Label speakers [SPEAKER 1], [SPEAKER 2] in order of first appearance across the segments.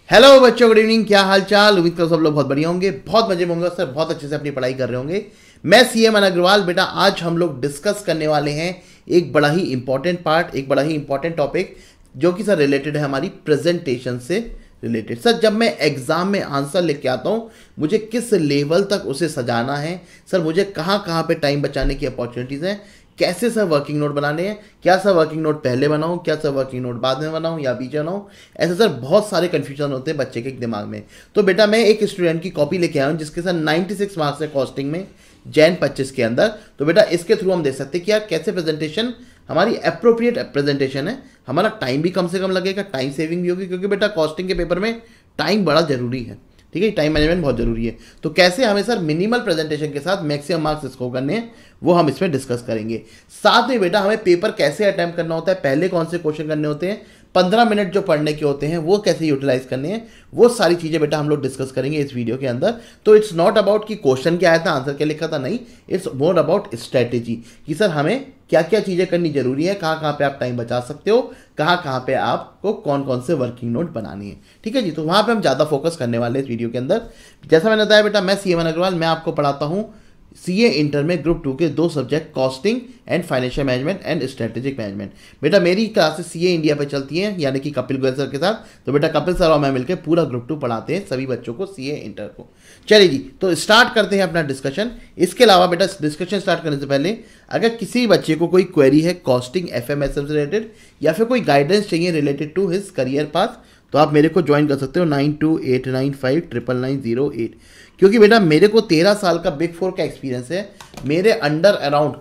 [SPEAKER 1] Hello बच्चों, good evening. क्या हाल चाल? उम्मीद करो सब लोग बहुत बढ़िया होंगे, बहुत मजे में होंगे सर, बहुत अच्छे से अपनी पढ़ाई कर रहे होंगे। मैं सी एम अग्रवाल। बेटा आज हम लोग डिस्कस करने वाले हैं एक बड़ा ही इंपॉर्टेंट पार्ट, एक बड़ा ही इंपॉर्टेंट टॉपिक जो कि सर रिलेटेड है हमारी प्रेजेंटेशन से रिलेटेड। सर जब मैं एग्जाम में आंसर लेके आता हूँ, मुझे किस लेवल तक उसे सजाना है, सर मुझे कहाँ कहाँ पे टाइम बचाने की अपॉर्चुनिटीज़ हैं, कैसे सर वर्किंग नोट बनाने हैं, क्या सर वर्किंग नोट पहले बनाऊं, क्या सर वर्किंग नोट बाद में बनाऊं या बीच बनाऊं। ऐसे सर बहुत सारे कन्फ्यूजन होते हैं बच्चे के दिमाग में। तो बेटा मैं एक स्टूडेंट की कॉपी लेके आया हूँ जिसके सर 96 मार्क्स है कॉस्टिंग में जैन 25 के अंदर। तो बेटा इसके थ्रू हम देख सकते हैं कि यार कैसे प्रेजेंटेशन हमारी अप्रोप्रिएट प्रेजेंटेशन है, हमारा टाइम भी कम से कम लगेगा, टाइम सेविंग भी होगी, क्योंकि बेटा कॉस्टिंग के पेपर में टाइम बड़ा जरूरी है। ठीक है, टाइम मैनेजमेंट बहुत जरूरी है। तो कैसे हमें सर मिनिमल प्रेजेंटेशन के साथ मैक्सिमम मार्क्स स्कोर करने हैं वो हम इसमें डिस्कस करेंगे। साथ में बेटा हमें पेपर कैसे अटेम्प्ट करना होता है, पहले कौन से क्वेश्चन करने होते हैं, 15 मिनट जो पढ़ने के होते हैं वो कैसे यूटिलाइज करने हैं, वो सारी चीज़ें बेटा हम लोग डिस्कस करेंगे इस वीडियो के अंदर। तो इट्स नॉट अबाउट कि क्वेश्चन क्या आया था, आंसर क्या लिखा था, नहीं, इट्स मोर अबाउट स्ट्रेटेजी कि सर हमें क्या क्या चीज़ें करनी जरूरी है, कहाँ कहाँ पे आप टाइम बचा सकते हो, कहाँ कहाँ पे आपको कौन कौन से वर्किंग नोट बनानी है। ठीक है जी, तो वहाँ पे हम ज़्यादा फोकस करने वाले हैं इस वीडियो के अंदर। जैसा मैंने बताया बेटा, मैं सीएम अग्रवाल, मैं आपको पढ़ाता हूँ सीए इंटर में ग्रुप 2 के 2 subject, costing and financial management and strategic management. बेटा मेरी क्लासेस सीए इंडिया पे चलती हैं, यानी कि कपिल गोयल सर के साथ। तो बेटा कपिल सर और मैं मिलकर पूरा ग्रुप 2 पढ़ाते हैं सभी बच्चों को सीए इंटर को। चलिए जी, तो स्टार्ट करते हैं अपना डिस्कशन। इसके अलावा बेटा डिस्कशन स्टार्ट करने से पहले अगर किसी बच्चे को कोई क्वेरी है कॉस्टिंग एफएमएसएम से रिलेटेड या फिर कोई गाइडेंस चाहिए related to his career path, तो आप मेरे को ज्वाइन कर सकते हो 9289599908। क्योंकि बेटा मेरे को 13 साल का बिग 4 का एक्सपीरियंस है। मेरे under around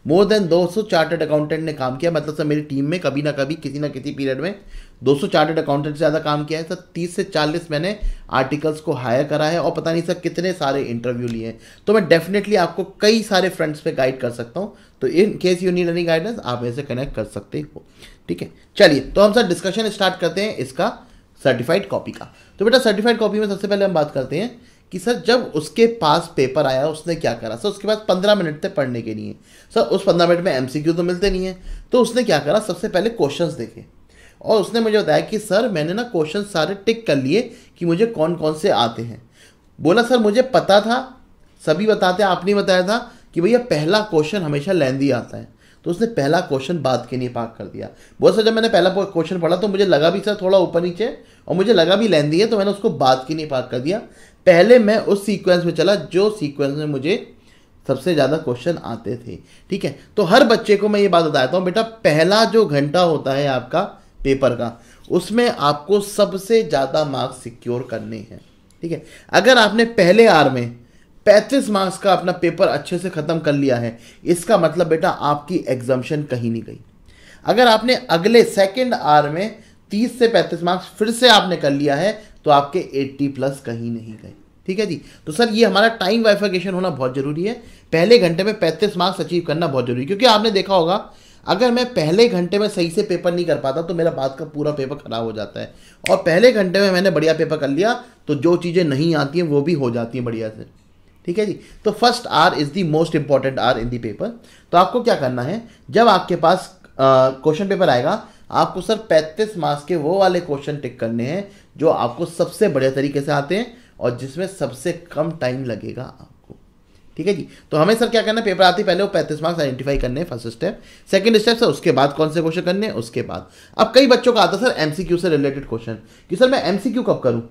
[SPEAKER 1] more than 200 chartered accountant ने काम किया। मतलब सर मेरी टीम में कभी ना कभी किसी ना किसी पीरियड में 200 चार्टर्ड अकाउंटेंट से ज़्यादा काम किया है सर। 30 से 40 मैंने आर्टिकल्स को हायर करा है और पता नहीं सर कितने सारे इंटरव्यू लिए हैं। तो मैं डेफिनेटली आपको कई सारे फ्रंट्स पे गाइड कर सकता हूँ। तो in case you need any guidance आप मेरे से कनेक्ट कर सकते हो। ठीक है, चलिए तो हम सर डिस्कशन स्टार्ट करते हैं इसका सर्टिफाइड कॉपी का। तो बेटा सर्टिफाइड कॉपी में सबसे पहले हम बात करते हैं कि सर जब उसके पास पेपर आया उसने क्या करा। सर उसके पास 15 मिनट थे पढ़ने के लिए। सर उस 15 मिनट में एमसीक्यू तो मिलते नहीं है, तो उसने क्या करा, सबसे पहले क्वेश्चंस देखे और उसने मुझे बताया कि सर मैंने ना क्वेश्चन सारे टिक कर लिए कि मुझे कौन कौन से आते हैं। बोला सर मुझे पता था, सभी बताते हैं, आपने बताया था कि भैया पहला क्वेश्चन हमेशा लेंदी आता है। तो उसने पहला क्वेश्चन बाद के लिए पार्क कर दिया। बहुत सर जब मैंने पहला क्वेश्चन पढ़ा तो मुझे लगा भी सर थोड़ा ऊपर नीचे और मुझे लगा भी लेंदी है, तो मैंने उसको बाद के लिए पार्क कर दिया। पहले मैं उस सीक्वेंस में चला जो सीक्वेंस में मुझे सबसे ज़्यादा क्वेश्चन आते थे। ठीक है, तो हर बच्चे को मैं ये बात बताता हूँ बेटा, पहला जो घंटा होता है आपका पेपर का, उसमें आपको सबसे ज़्यादा मार्क्स सिक्योर करने हैं। ठीक है, अगर आपने पहले आर में 35 मार्क्स का अपना पेपर अच्छे से ख़त्म कर लिया है, इसका मतलब बेटा आपकी एग्जाम्शन कहीं नहीं गई। अगर आपने अगले सेकंड आर में 30 से 35 मार्क्स फिर से आपने कर लिया है तो आपके 80+ कहीं नहीं गए। ठीक है जी, तो सर ये हमारा टाइम वाइफिकेशन होना बहुत ज़रूरी है। पहले घंटे में 35 मार्क्स अचीव करना बहुत जरूरी है, क्योंकि आपने देखा होगा अगर मैं पहले घंटे में सही से पेपर नहीं कर पाता तो मेरा बाद का पूरा पेपर खराब हो जाता है। और पहले घंटे में मैंने बढ़िया पेपर कर लिया तो जो चीज़ें नहीं आती हैं वो भी हो जाती हैं बढ़िया से। ठीक है जी, तो first hour is the most important hour in the paper. तो आपको क्या करना है, जब आपके पास क्वेश्चन पेपर आएगा, आपको सर 35 मार्क्स के वो वाले क्वेश्चन टिक करने हैं जो आपको सबसे बढ़िया तरीके से आते हैं और जिसमें सबसे कम टाइम लगेगा आपको। ठीक है जी, तो हमें सर क्या करना है, पेपर आते पहले वो 35 मार्क्स आइडेंटिफाई करने हैं, first step. Second step sir उसके बाद कौन से क्वेश्चन करने हैं उसके बाद। अब कई बच्चों का आता है सर एमसीक्यू से रिलेटेड क्वेश्चन कि सर मैं एमसीक्यू कब करूँ।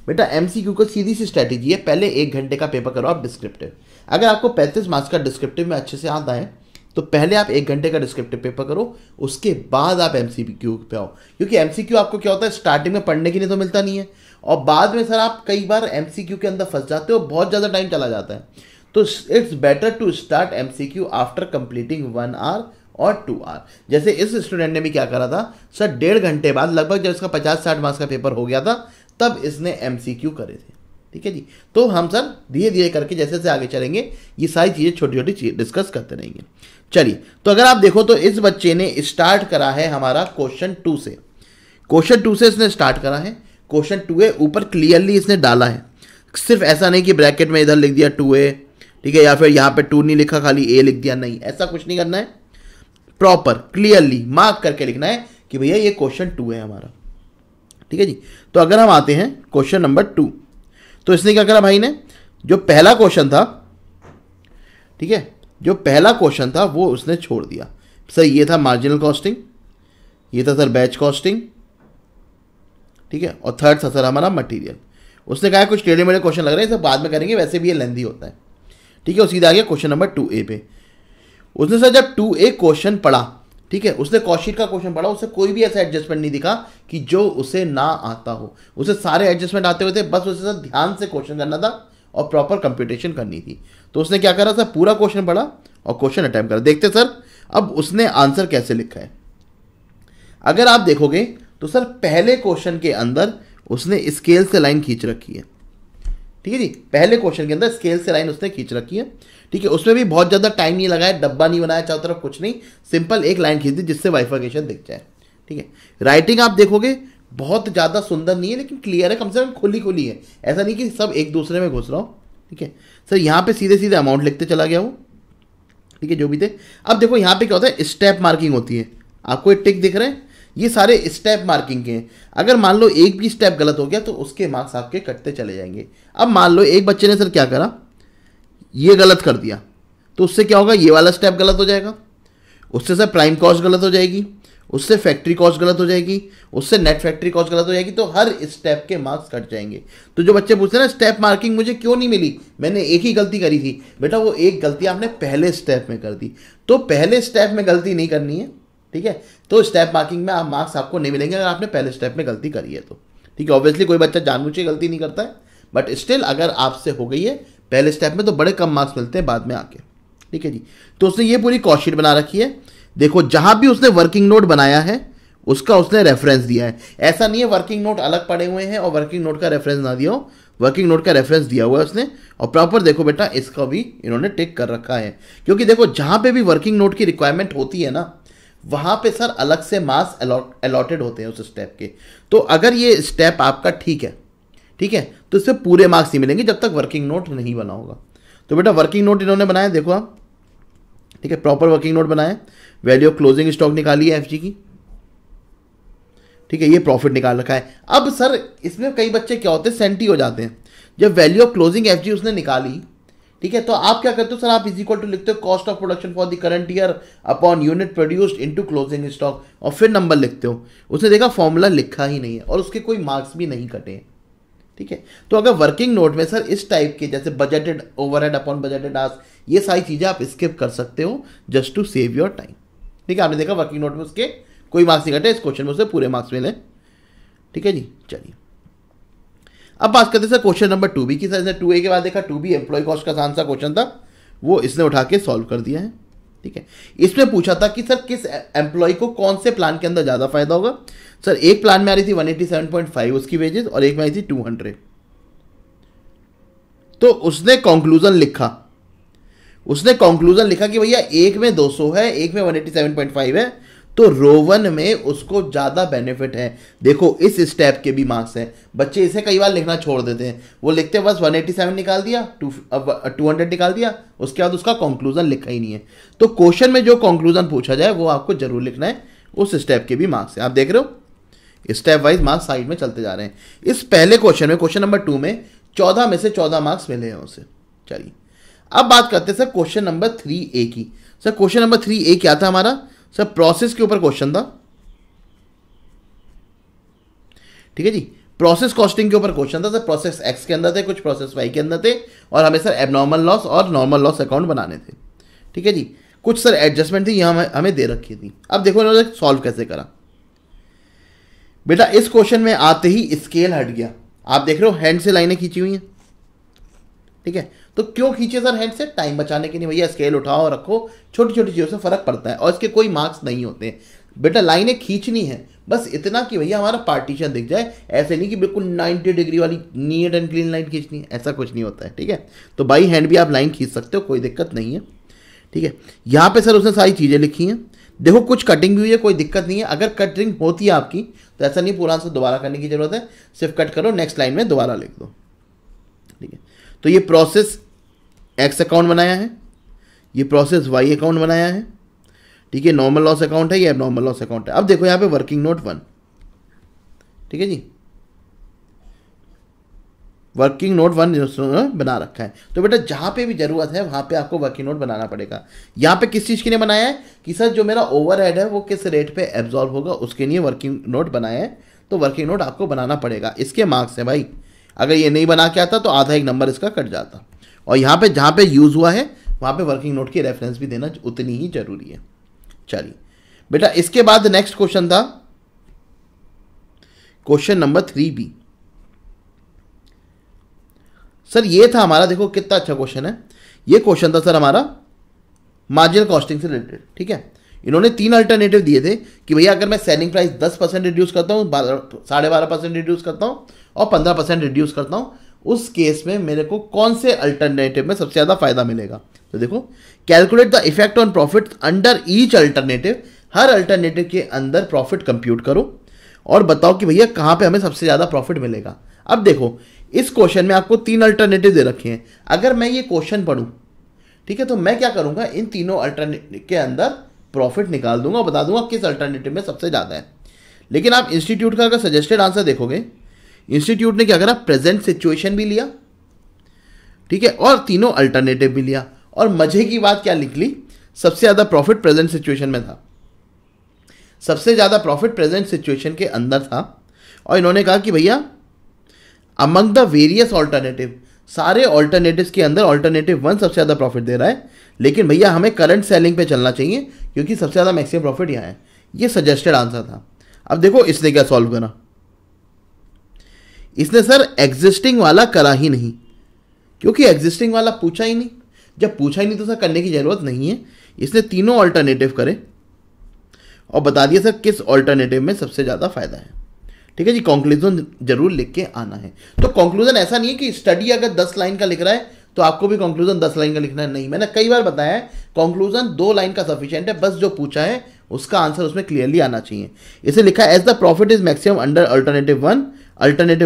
[SPEAKER 1] बेटा एमसीक्यू को सीधी सी स्ट्रैटेजी है, पहले 1 घंटे का पेपर करो आप डिस्क्रिप्टिव। अगर आपको 35 मार्क्स का डिस्क्रिप्टिव में अच्छे से आता है तो पहले आप 1 घंटे का डिस्क्रिप्टिव पेपर करो, उसके बाद आप एमसीक्यू पे आओ। क्योंकि एमसीक्यू आपको क्या होता है, स्टार्टिंग में पढ़ने के लिए तो मिलता नहीं है और बाद में सर आप कई बार एमसीक्यू के अंदर फंस जाते हो, बहुत ज़्यादा टाइम चला जाता है। तो it's better to start MCQ after completing 1 hour और 2 आवर। जैसे इस स्टूडेंट ने भी क्या करा था सर, 1.5 घंटे बाद लगभग जब इसका 50-60 मार्क्स का पेपर हो गया था तब इसने एमसीक्यू करे थे। ठीक है जी, तो हम सर धीरे धीरे करके जैसे जैसे आगे चलेंगे ये सारी चीज़ें छोटी छोटी चीज़ डिस्कस करते रहेंगे। चलिए, तो अगर आप देखो तो इस बच्चे ने स्टार्ट करा है हमारा क्वेश्चन 2 से। क्वेश्चन 2 से इसने स्टार्ट करा है। क्वेश्चन 2A ऊपर क्लियरली इसने डाला है, सिर्फ ऐसा नहीं कि ब्रैकेट में इधर लिख दिया 2A, ठीक है, या फिर यहाँ पे 2 नहीं लिखा खाली A लिख दिया, नहीं, ऐसा कुछ नहीं करना है। प्रॉपर क्लियरली मार्क करके लिखना है कि भैया ये क्वेश्चन 2 है हमारा। ठीक है जी। तो अगर हम आते हैं क्वेश्चन नंबर 2, तो इसने क्या करा भाई ने, जो पहला क्वेश्चन था, ठीक है, जो पहला क्वेश्चन था वो उसने छोड़ दिया। सर ये था मार्जिनल कॉस्टिंग, ये था सर बैच कॉस्टिंग, ठीक है, और थर्ड था सर हमारा मटेरियल। उसने कहा कुछ टेढ़े मेढ़े क्वेश्चन लग रहे हैं, सब बाद में करेंगे, वैसे भी ये लेंथी होता है, ठीक है। और सीधा आ गया क्वेश्चन नंबर 2A पे। उसने सर जब 2A क्वेश्चन पढ़ा, ठीक है, उसने कॉस्ट शीट का क्वेश्चन पढ़ा, उसे कोई भी ऐसा एडजस्टमेंट नहीं दिखा कि जो उसे ना आता हो। उसे सारे एडजस्टमेंट आते हुए थे, बस उसे सर ध्यान से क्वेश्चन करना था और प्रॉपर कंप्यूटेशन करनी थी। तो उसने क्या करा सर, पूरा क्वेश्चन पढ़ा और क्वेश्चन अटेम्प्ट करा। देखते सर अब उसने आंसर कैसे लिखा है। अगर आप देखोगे तो सर पहले क्वेश्चन के अंदर उसने स्केल से लाइन खींच रखी है, ठीक है जी। पहले क्वेश्चन के अंदर स्केल से लाइन उसने खींच रखी है, ठीक है। उसमें भी बहुत ज़्यादा टाइम नहीं लगाया, डब्बा नहीं बनाया चारों तरफ, कुछ नहीं, सिंपल एक लाइन खींच दी जिससे बाइफर्केशन दिख जाए, ठीक है। राइटिंग आप देखोगे बहुत ज़्यादा सुंदर नहीं है, लेकिन क्लियर है, कम से कम खुली खुली है, ऐसा नहीं कि सब एक दूसरे में घुस रहा हो, ठीक है। सर यहाँ पे सीधे सीधे अमाउंट लिखते चला गया वो, ठीक है, जो भी थे। अब देखो यहाँ पे क्या होता है, स्टेप मार्किंग होती है, आपको एक टिक दिख रहे हैं, ये सारे स्टेप मार्किंग के हैं। अगर मान लो एक भी स्टेप गलत हो गया तो उसके मार्क्स आपके कटते चले जाएंगे। अब मान लो एक बच्चे ने सर क्या करा, ये गलत कर दिया, तो उससे क्या होगा, ये वाला स्टेप गलत हो जाएगा, उससे सर प्राइम कॉस्ट गलत हो जाएगी, उससे फैक्ट्री कॉस्ट गलत हो जाएगी, उससे नेट फैक्ट्री कॉस्ट गलत हो जाएगी, तो हर स्टेप के मार्क्स कट जाएंगे। तो जो बच्चे पूछते हैं ना स्टेप मार्किंग मुझे क्यों नहीं मिली, मैंने एक ही गलती करी थी, बेटा वो एक गलती आपने पहले स्टेप में कर दी, तो पहले स्टेप में गलती नहीं करनी है, ठीक है। तो स्टेप मार्किंग में आप मार्क्स आपको नहीं मिलेंगे अगर आपने पहले स्टेप में गलती करी है तो, ठीक है। ऑब्वियसली कोई बच्चा जानबूझ के गलती नहीं करता है, बट स्टिल अगर आपसे हो गई है पहले स्टेप में तो बड़े कम मार्क्स मिलते हैं बाद में आके, ठीक है जी। तो उसने ये पूरी कॉस्ट शीट बना रखी है। देखो जहां भी उसने वर्किंग नोट बनाया है उसका उसने रेफरेंस दिया है। ऐसा नहीं है वर्किंग नोट अलग पड़े हुए हैं और वर्किंग नोट का रेफरेंस ना दिया हो, वर्किंग नोट का रेफरेंस दिया हुआ है उसने, और प्रॉपर देखो बेटा इसका भी इन्होंने टिक कर रखा है। क्योंकि देखो जहां पे भी वर्किंग नोट की रिक्वायरमेंट होती है ना, वहां पे सर अलग से मार्क्स अलॉटेड होते हैं उस स्टेप के। तो अगर ये स्टेप आपका ठीक है, ठीक है, तो इससे पूरे मार्क्स नहीं मिलेंगे जब तक वर्किंग नोट नहीं बना होगा। तो बेटा वर्किंग नोट इन्होंने बनाया, देखो आप, ठीक है, प्रॉपर वर्किंग नोट बनाया, वैल्यू ऑफ क्लोजिंग स्टॉक निकाली है एफजी की, ठीक है, ये प्रॉफिट निकाल रखा है। अब सर इसमें कई बच्चे क्या होते हैं, सेंटी हो जाते हैं। जब वैल्यू ऑफ क्लोजिंग एफजी उसने निकाली, ठीक है, तो आप क्या करते हो सर, आप इज इक्वल टू लिखते हो cost of production for the current year upon unit produced into closing stock, और फिर नंबर लिखते हो। उसने देखा फॉर्मूला लिखा ही नहीं है और उसके कोई मार्क्स भी नहीं कटे, ठीक है। तो अगर वर्किंग नोट में सर इस टाइप के जैसे budgeted overhead upon budgeted ask, ये सारी चीजें आप स्किप कर सकते हो just to save your time, ठीक है। आपने देखा वर्किंग नोट में उसके कोई मार्क्स नहीं कटे, इस क्वेश्चन में उसे पूरे मार्क्स मिले, ठीक है जी। चलिए अब बात करते हैं सर क्वेश्चन नंबर 2B की। सर इसने 2A के बाद देखा 2B एम्प्लॉय कॉस्ट का आंसर क्वेश्चन था, वो इसने उठा के सॉल्व कर दिया है, ठीक है। इसमें पूछा था कि सर किस एम्प्लॉय को कौन से प्लान के अंदर ज़्यादा फायदा होगा। सर एक प्लान में आ रही थी 187.5 उसकी वेजेस और एक में आई थी 200। तो उसने कंक्लूजन लिखा, कि भैया एक में 200 है, एक में 187.5 है, तो रोवन में उसको ज़्यादा बेनिफिट है। देखो इस स्टेप के भी मार्क्स हैं, बच्चे इसे कई बार लिखना छोड़ देते हैं, वो लिखते हैं बस 187 निकाल दिया, 200 निकाल दिया, उसके बाद उसका कंक्लूजन लिखा ही नहीं है। तो क्वेश्चन में जो कंक्लूजन पूछा जाए वो आपको जरूर लिखना है, उस स्टेप के भी मार्क्स है। आप देख रहे हो स्टेप वाइज मार्क्स साइड में चलते जा रहे हैं। इस पहले क्वेश्चन में, क्वेश्चन नंबर 2 में 14 में से 14 मार्क्स मिले हैं उसे। चलिए अब बात करते हैं सर क्वेश्चन नंबर 3A की। सर क्वेश्चन नंबर 3A क्या था हमारा, सर प्रोसेस के ऊपर क्वेश्चन था, ठीक है जी। प्रोसेस कॉस्टिंग के ऊपर क्वेश्चन था। सर प्रोसेस एक्स के अंदर थे, कुछ प्रोसेस वाई के अंदर थे, और हमें सर एबनॉर्मल लॉस और नॉर्मल लॉस अकाउंट बनाने थे, ठीक है जी। कुछ सर एडजस्टमेंट थी यहाँ हमें दे रखी थी। अब देखो इन्होंने सॉल्व कैसे करा। बेटा इस क्वेश्चन में आते ही स्केल हट गया, आप देख रहे हो हैंड से लाइनें खींची हुई हैं, ठीक है। तो क्यों खींचे सर हैंड से, टाइम बचाने के लिए, भैया स्केल उठाओ रखो, छोटी छोटी चीज़ों से फर्क पड़ता है और इसके कोई मार्क्स नहीं होते हैं। बेटा लाइनें खींचनी है बस इतना कि भैया हमारा पार्टीशन दिख जाए, ऐसे नहीं कि बिल्कुल 90 डिग्री वाली नीट एंड क्लीन लाइन खींचनी है, ऐसा कुछ नहीं होता है, ठीक है। तो बाई हैंड भी आप लाइन खींच सकते हो, कोई दिक्कत नहीं है, ठीक है। यहाँ पे सर उसने सारी चीज़ें लिखी हैं, देखो कुछ कटिंग भी हुई है, कोई दिक्कत नहीं है। अगर कटिंग होती है आपकी तो ऐसा नहीं पूरा आंसर दोबारा करने की जरूरत है, सिर्फ कट करो, नेक्स्ट लाइन में दोबारा लिख दो, ठीक है। तो ये प्रोसेस एक्स अकाउंट बनाया है, ये प्रोसेस वाई अकाउंट बनाया है, ठीक है। नॉर्मल लॉस अकाउंट है, ये एबनॉर्मल लॉस अकाउंट है। अब देखो यहाँ पे वर्किंग नोट 1, ठीक है जी, वर्किंग नोट वन बना रखा है। तो बेटा जहाँ पे भी ज़रूरत है वहाँ पे आपको वर्किंग नोट बनाना पड़ेगा। यहाँ पे किस चीज़ के लिए बनाया है कि सर जो मेरा ओवरहेड है वो किस रेट पे एब्जॉर्ब होगा उसके लिए वर्किंग नोट बनाया है। तो वर्किंग नोट आपको बनाना पड़ेगा, इसके मार्क्स हैं भाई। अगर ये नहीं बना के आता तो आधा एक नंबर इसका कट जाता। और यहाँ पे जहाँ पे यूज़ हुआ है वहाँ पे वर्किंग नोट की रेफरेंस भी देना उतनी ही जरूरी है। चलिए बेटा, इसके बाद नेक्स्ट क्वेश्चन था क्वेश्चन नंबर 3B। सर ये था हमारा, देखो कितना अच्छा क्वेश्चन है। ये क्वेश्चन था सर हमारा मार्जिनल कॉस्टिंग से रिलेटेड। ठीक है, इन्होंने 3 अल्टरनेटिव दिए थे कि भैया अगर मैं सेलिंग प्राइस 10% रिड्यूस करता हूँ, 12.5% रिड्यूस करता हूँ और 15% रिड्यूस करता हूँ, उस केस में मेरे को कौन से अल्टरनेटिव में सबसे ज़्यादा फायदा मिलेगा। तो देखो, calculate the effect on profit under each alternative. Her alternative के अंदर प्रॉफिट कंप्यूट करो और बताओ कि भैया कहाँ पे हमें सबसे ज़्यादा प्रॉफिट मिलेगा। अब देखो, इस क्वेश्चन में आपको 3 अल्टरनेटिव दे रखे हैं। अगर मैं ये क्वेश्चन पढ़ूं, ठीक है, तो मैं क्या करूंगा, इन तीनों अल्टरनेटिव के अंदर प्रॉफिट निकाल दूंगा और बता दूंगा किस अल्टरनेटिव में सबसे ज़्यादा है। लेकिन आप इंस्टीट्यूट का अगर सजेस्टेड आंसर देखोगे, इंस्टीट्यूट ने क्या करा, प्रेजेंट सिचुएशन भी लिया, ठीक है, और तीनों अल्टरनेटिव भी लिया। और मजे की बात क्या लिख ली, सबसे ज़्यादा प्रॉफिट प्रेजेंट सिचुएशन में था। सबसे ज़्यादा प्रॉफिट प्रेजेंट सिचुएशन के अंदर था। और इन्होंने कहा कि भैया अमंग द वेरियस ऑल्टरनेटिव, सारे ऑल्टरनेटिव्स के अंदर ऑल्टरनेटिव 1 सबसे ज़्यादा प्रॉफिट दे रहा है, लेकिन भैया हमें करंट सेलिंग पे चलना चाहिए क्योंकि सबसे ज़्यादा मैक्सिमम प्रॉफिट यहाँ है। ये सजेस्टेड आंसर था। अब देखो इसने क्या सॉल्व करा, इसने सर एग्जिस्टिंग वाला करा ही नहीं, क्योंकि एग्जिस्टिंग वाला पूछा ही नहीं। जब पूछा ही नहीं तो सर करने की ज़रूरत नहीं है। इसने तीनों ऑल्टरनेटिव करे और बता दिया सर किस ऑल्टरनेटिव में सबसे ज़्यादा फायदा है। ठीक है जी, कंक्लूजन जरूर लिख के आना है। तो कंक्लूजन ऐसा नहीं है कि स्टडी अगर 10 लाइन का लिख रहा है तो आपको भी कंक्लूजन 10 लाइन का लिखना है, नहीं। मैंने कई बार बताया है कंक्लूजन 2 लाइन का सफिशिएंट है, बस जो पूछा है उसका आंसर उसमें क्लियरली आना चाहिए। इसे लिखा है as the profit is maximum under alternative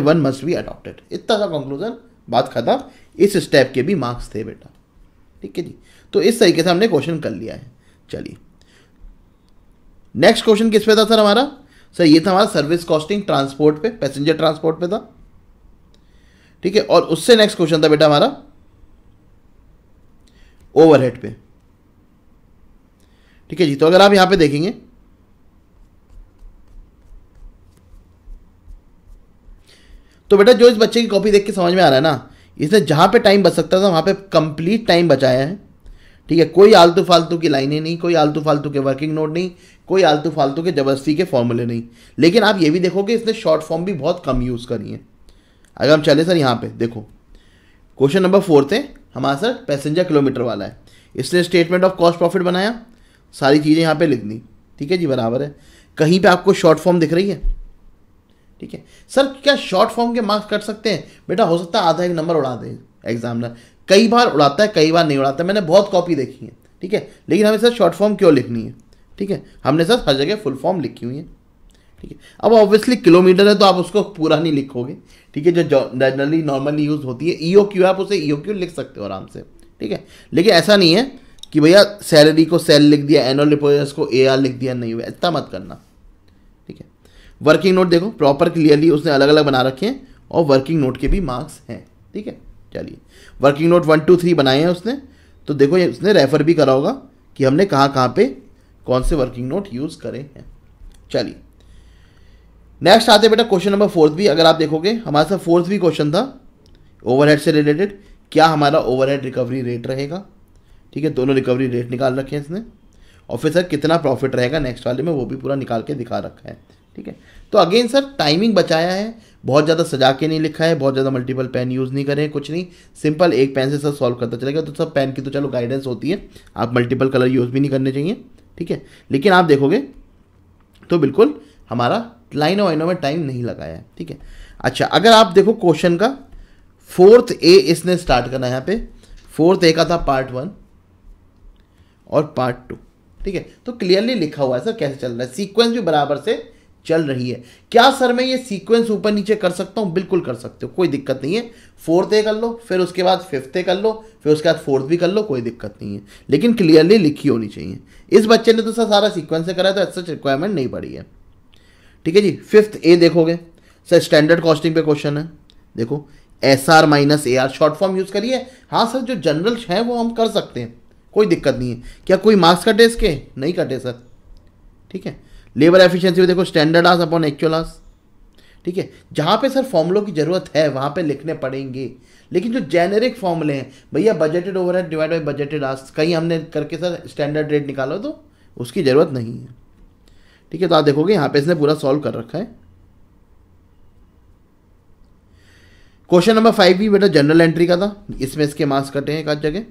[SPEAKER 1] 1 must be adopted. इतना सा कंक्लूजन, बात खत्म। इस स्टेप के भी मार्क्स थे बेटा। ठीक है जी, तो इस तरीके से हमने क्वेश्चन कर लिया है। चलिए नेक्स्ट क्वेश्चन किस पे था सर हमारा, सर ये था हमारा सर्विस कॉस्टिंग ट्रांसपोर्ट पे, पैसेंजर ट्रांसपोर्ट पे था। ठीक है, और उससे नेक्स्ट क्वेश्चन था बेटा हमारा ओवरहेड पे। ठीक है जी, तो अगर आप यहां पे देखेंगे तो बेटा जो इस बच्चे की कॉपी देख के समझ में आ रहा है ना, इसने जहां पे टाइम बच सकता था वहां पे कंप्लीट टाइम बचाया है। ठीक है, कोई आलतू फालतू की लाइनें नहीं, कोई आलतू फालतू के वर्किंग नोट नहीं, कोई आलतू फालतू के जबरदस्ती के फॉर्मूले नहीं। लेकिन आप ये भी देखोगे इसने शॉर्ट फॉर्म भी बहुत कम यूज़ करी है। अगर हम चले सर यहाँ पे देखो, क्वेश्चन नंबर 4 थे हमारा सर पैसेंजर किलोमीटर वाला है। इसने स्टेटमेंट ऑफ कॉस्ट प्रॉफिट बनाया, सारी चीज़ें यहाँ पे लिख दी। ठीक है जी, बराबर है। कहीं पे आपको शॉर्ट फॉर्म दिख रही है? ठीक है सर, क्या शॉर्ट फॉर्म के मार्क्स कट सकते हैं? बेटा हो सकता है आधा एक नंबर उड़ा दे एग्जामिनर, कई बार उड़ाता है कई बार नहीं उड़ाता है। मैंने बहुत कॉपी देखी है। ठीक है, लेकिन हमें सर शॉर्ट फॉर्म क्यों लिखनी है? ठीक है, हमने सर हर जगह फुल फॉर्म लिखी हुई है। ठीक है, अब ऑब्वियसली किलोमीटर है तो आप उसको पूरा नहीं लिखोगे। ठीक है, जो जनरली नॉर्मली यूज होती है EOQ, आप उसे EOQ लिख सकते हो आराम से। ठीक है, लेकिन ऐसा नहीं है कि भैया सैलरी को सेल लिख दिया, एनुअल रिपोर्ट्स को AR लिख दिया, नहीं हुआ, इतना मत करना। ठीक है, वर्किंग नोट देखो प्रॉपर क्लियरली उसने अलग अलग बना रखे हैं और वर्किंग नोट के भी मार्क्स हैं। ठीक है, चलिए वर्किंग नोट 1 2 3 बनाए हैं उसने, तो देखो ये उसने रेफर भी करा होगा कि हमने कहाँ पे कौन से वर्किंग नोट यूज़ करे हैं। चलिए नेक्स्ट आते बेटा क्वेश्चन नंबर 4 भी। अगर आप देखोगे हमारे साथ 4 भी क्वेश्चन था ओवरहेड से रिलेटेड, क्या हमारा ओवरहेड रिकवरी रेट रहेगा। ठीक है, दोनों रिकवरी रेट निकाल रखे हैं इसने, और फिर सर कितना प्रॉफिट रहेगा नेक्स्ट वाले में वो भी पूरा निकाल के दिखा रखा है। ठीक है, तो अगेन सर टाइमिंग बचाया है, बहुत ज़्यादा सजा के नहीं लिखा है, बहुत ज़्यादा मल्टीपल पेन यूज़ नहीं करें, कुछ नहीं, सिंपल एक पेन से सर सॉल्व करता चलेगा। तो सब पेन की तो चलो गाइडेंस होती है, आप मल्टीपल कलर यूज़ भी नहीं करने चाहिए। ठीक है, लेकिन आप देखोगे तो बिल्कुल हमारा लाइनों वाइनों में टाइम नहीं लगाया है। ठीक है, अच्छा अगर आप देखो क्वेश्चन का 4th A इसने स्टार्ट करना है यहाँ पे। 4th A का था पार्ट 1 और पार्ट 2। ठीक है, तो क्लियरली लिखा हुआ है सर कैसे चल रहा है, सीक्वेंस भी बराबर से चल रही है। क्या सर मैं ये सीक्वेंस ऊपर नीचे कर सकता हूँ? बिल्कुल कर सकते हो, कोई दिक्कत नहीं है। 4th A कर लो, फिर उसके बाद 5th A कर लो, फिर उसके बाद 4th भी कर लो, कोई दिक्कत नहीं है, लेकिन क्लियरली लिखी होनी चाहिए। इस बच्चे ने तो सर सारा सीक्वेंस से करा है, तो ऐसा रिक्वायरमेंट नहीं पड़ी है। ठीक है जी, 5th A देखोगे सर स्टैंडर्ड कॉस्टिंग पे क्वेश्चन है। देखो SR minus AR short form use करिए। हाँ सर, जो जनरल है वो हम कर सकते हैं, कोई दिक्कत नहीं है। क्या कोई मार्क्स कटे इसके? नहीं कटे सर, ठीक है। लेबर एफिशिएंसी में देखो standard hours upon actual hours, ठीक है। जहाँ पे सर फॉर्मूलों की ज़रूरत है वहाँ पे लिखने पड़ेंगे, लेकिन जो जेनेरिक फॉर्मूले हैं भैया, budgeted overhead divide by budgeted hours, कहीं हमने करके सर स्टैंडर्ड रेट निकालो तो उसकी ज़रूरत नहीं है, ठीक है। तो आप देखोगे यहाँ पे इसने पूरा सॉल्व कर रखा है। क्वेश्चन नंबर 5 भी बेटा जनरल एंट्री का था, इसमें इसके मार्क्स कटे हैं एक आध जगह,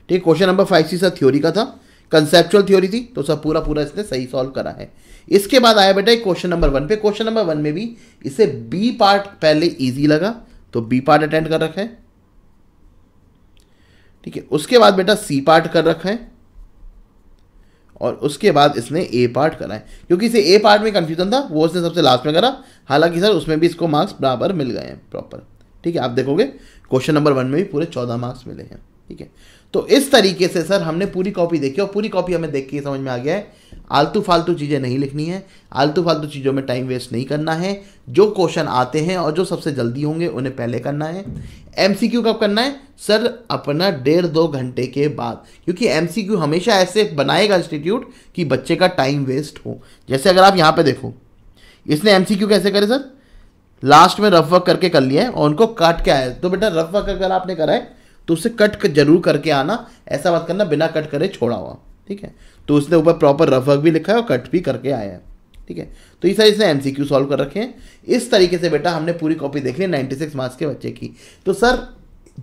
[SPEAKER 1] ठीक। क्वेश्चन नंबर 5 सर थ्योरी का था, कंसेप्चुअल थ्योरी थी, तो सब पूरा पूरा इसने सही सॉल्व करा है। इसके बाद आया बेटा क्वेश्चन नंबर 1 पे। क्वेश्चन नंबर 1 में भी इसे बी पार्ट पहले इजी लगा तो बी पार्ट अटेंड कर रखा है, ठीक है। उसके बाद बेटा सी पार्ट कर रखा है और उसके बाद इसने ए पार्ट करा है। क्योंकि इसे ए पार्ट में कंफ्यूजन था वो इसने सबसे लास्ट में करा, हालांकि सर उसमें भी इसको मार्क्स बराबर मिल गए हैं प्रॉपर, ठीक है। आप देखोगे क्वेश्चन नंबर 1 में भी पूरे 14 मार्क्स मिले हैं, ठीक है। तो इस तरीके से सर हमने पूरी कॉपी देखी और पूरी कॉपी हमें देख के समझ में आ गया है आलतू फालतू चीज़ें नहीं लिखनी है, आलतू फालतू चीज़ों में टाइम वेस्ट नहीं करना है। जो क्वेश्चन आते हैं और जो सबसे जल्दी होंगे उन्हें पहले करना है। MCQ कब करना है सर? अपना 1.5-2 घंटे के बाद, क्योंकि MCQ हमेशा ऐसे बनाएगा इंस्टीट्यूट कि बच्चे का टाइम वेस्ट हो। जैसे अगर आप यहाँ पे देखो, इसने MCQ कैसे करे सर? लास्ट में रफ वर्क करके कर लिया है और उनको काट के आया। तो बेटा रफ वर्क अगर आपने करा है तो उसे कट जरूर करके आना, ऐसा मत करना बिना कट करे छोड़ा हुआ, ठीक है। तो उसने ऊपर प्रॉपर रफ वर्क भी लिखा है और कट भी करके आया है, ठीक है। तो इस तरह इसने MCQ सॉल्व कर रखे हैं। इस तरीके से बेटा हमने पूरी कॉपी देख ली 96 मार्क्स के बच्चे की। तो सर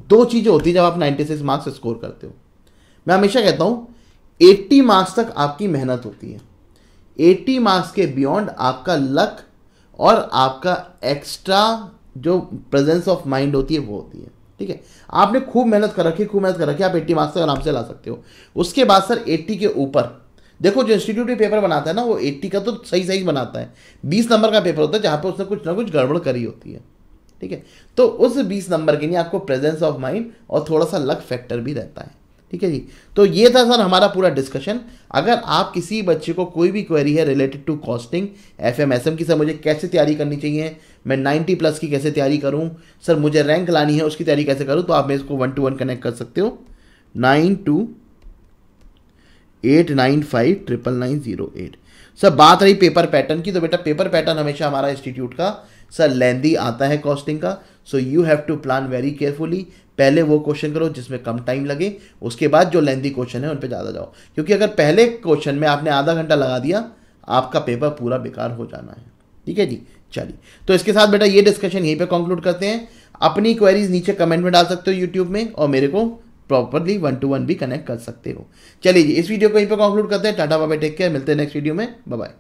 [SPEAKER 1] 2 चीज़ें होती है जब आप 96 मार्क्स स्कोर करते हो। मैं हमेशा कहता हूँ 80 मार्क्स तक आपकी मेहनत होती है, 80 मार्क्स के बियॉन्ड आपका लक और आपका एक्स्ट्रा जो प्रेजेंस ऑफ माइंड होती है वो होती है, ठीक है। आपने खूब मेहनत कर रखी, आप 80 मार्क्स तक आराम से ला सकते हो। उसके बाद सर 80 के ऊपर देखो, जो इंस्टीट्यूट भी पेपर बनाता है ना वो 80 का तो सही सही बनाता है, 20 नंबर का पेपर होता है जहाँ पे उसने कुछ ना कुछ गड़बड़ करी होती है, ठीक है। तो उस 20 नंबर के लिए आपको प्रेजेंस ऑफ माइंड और थोड़ा सा लक फैक्टर भी रहता है, ठीक है जी। तो ये था सर हमारा पूरा डिस्कशन। अगर आप किसी बच्चे को कोई भी क्वेरी है रिलेटेड टू कॉस्टिंग FMSM की, सर मुझे कैसे तैयारी करनी चाहिए, मैं 90+ की कैसे तैयारी करूं, सर मुझे रैंक लानी है उसकी तैयारी कैसे करूं, तो आप मेरे को 1-to-1 कनेक्ट कर सकते हो 9289590908। सर बात रही पेपर पैटर्न की, तो बेटा पेपर पैटर्न हमेशा हमारा इंस्टीट्यूट का सर लेंदी आता है कॉस्टिंग का, so you have to plan very carefully. पहले वो क्वेश्चन करो जिसमें कम टाइम लगे, उसके बाद जो लेंदी क्वेश्चन है उन पे ज़्यादा जाओ, क्योंकि अगर पहले क्वेश्चन में आपने आधा घंटा लगा दिया आपका पेपर पूरा बेकार हो जाना है, ठीक है जी। चलिए, तो इसके साथ बेटा ये डिस्कशन यहीं पे कंक्लूड करते हैं। अपनी क्वेरीज नीचे कमेंट में डाल सकते हो यूट्यूब में और मेरे को प्रॉपरली 1-to-1 भी कनेक्ट कर सकते हो। चलिए जी, इस वीडियो को यहीं पे कंक्लूड करते हैं। Tata bye bye, take care, मिलते हैं नेक्स्ट वीडियो में, बाय बाय।